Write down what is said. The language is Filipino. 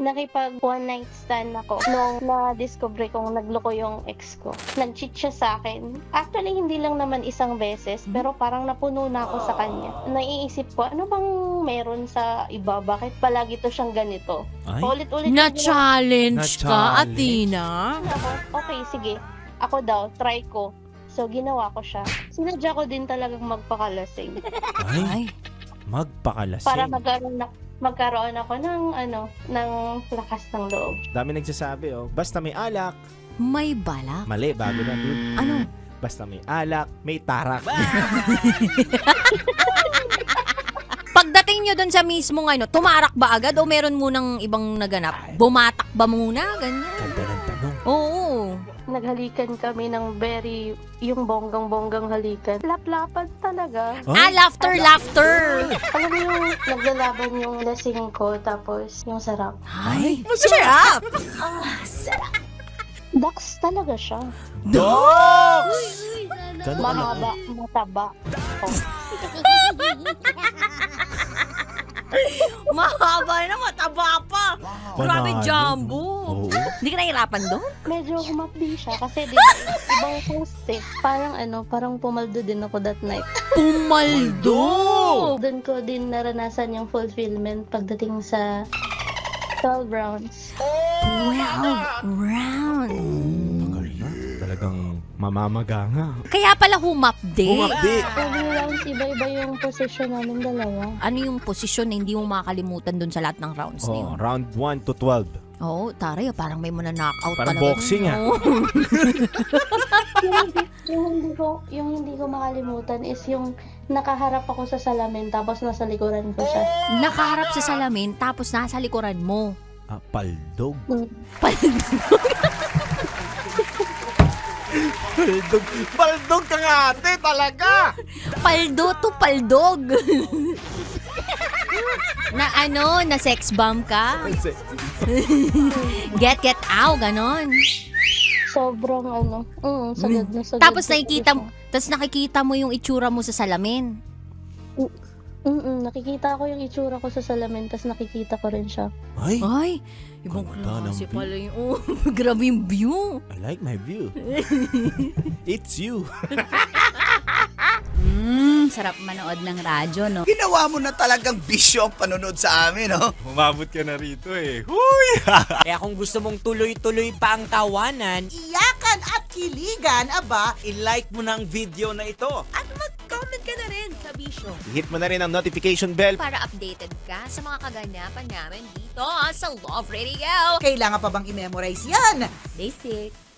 nakipag one night stand ako nung na-discover kong nagloko yung ex ko. Nag-cheat siya sa akin. Actually, hindi lang naman isang beses, pero parang napuno na ako sa kanya. Naiisip ko, ano bang meron sa iba? Bakit palagi to siyang ganito? Ay? Ulit-ulit Na-challenge ka, Na-challenge? Athena? ako, okay, sige. Ako daw, try ko. So, ginawa ko siya. Sinadya ko din talagang magpakalasing. Ay, Ay, magpakalasing. Para magkaroon ako ng lakas ng loob. Dami nagsasabi, oh. Basta may alak. may balak. Mali, bago na, dude. Ano? Basta may alak, may tarak. Pagdating nyo dun sa mismong tumarak ba agad o meron munang ibang naganap? Bumatak ba muna? Ganyan. Ganda ng tanong. Oo. Naghalikan kami ng yung bonggang-bonggang halikan. Laplapan talaga. Ay, Laughter. Alam mo yung naglalaban yung lasing ko, tapos yung sarap. Ay, masarap. Dax talaga siya. dogs! Ganun kalaki. Mahaba, mataba. Oh. Mahaba na, mataba pa. Grabe, Panalo. jumbo. Oo. Hindi ka nahirapan doon? Medyo humapdi siya kasi di ba, ibang host eh. Parang pumaldo din ako that night. Pumaldo. Doon ko din naranasan yung fulfillment pagdating sa 12 rounds. 12 rounds. Tagal na. Talagang mamamaga nga. Kaya pala humapdi. Humapdi. Every rounds, iba-iba yung position namin dalawa. Ano yung posisyon na hindi mo makakalimutan doon sa lahat ng rounds na Oh, yun? round 1 to 12. Oo, taray, parang may mana-knockout Parang talaga. boxing, ah. Oo. Yung hindi ko makalimutan is yung nakaharap ako sa salamin tapos nasa likuran ko siya. Nakaharap sa salamin, tapos nasa likuran mo. Ah, paldog. Paldog. Paldog ka nga ate, talaga! Paldo to paldog. na sex bomb ka? Get out, ganon. Sobrang sagad na sagad. Tapos nakikita mo yung itsura mo sa salamin. Nakikita ko yung itsura ko sa salamin, tapos nakikita ko rin siya. Ay, Ay, ibang Ganda ng klase view. pala yung, grabe yung view. I like my view. It's you. Sarap manood ng radyo, no? Ginawa mo na talagang bisyo ang panonood sa amin, no? Umabot ka na rito eh. Huy! Kaya kung gusto mong tuloy-tuloy pa ang tawanan, Iyakan at kiligan, aba, i-like mo na ang video na ito. at mag-comment ka na rin sa bisyo. Hit mo na rin ang notification bell. Para updated ka sa mga kaganapan namin dito sa Love Radio. Kailangan pa bang i-memorize yan? Basic.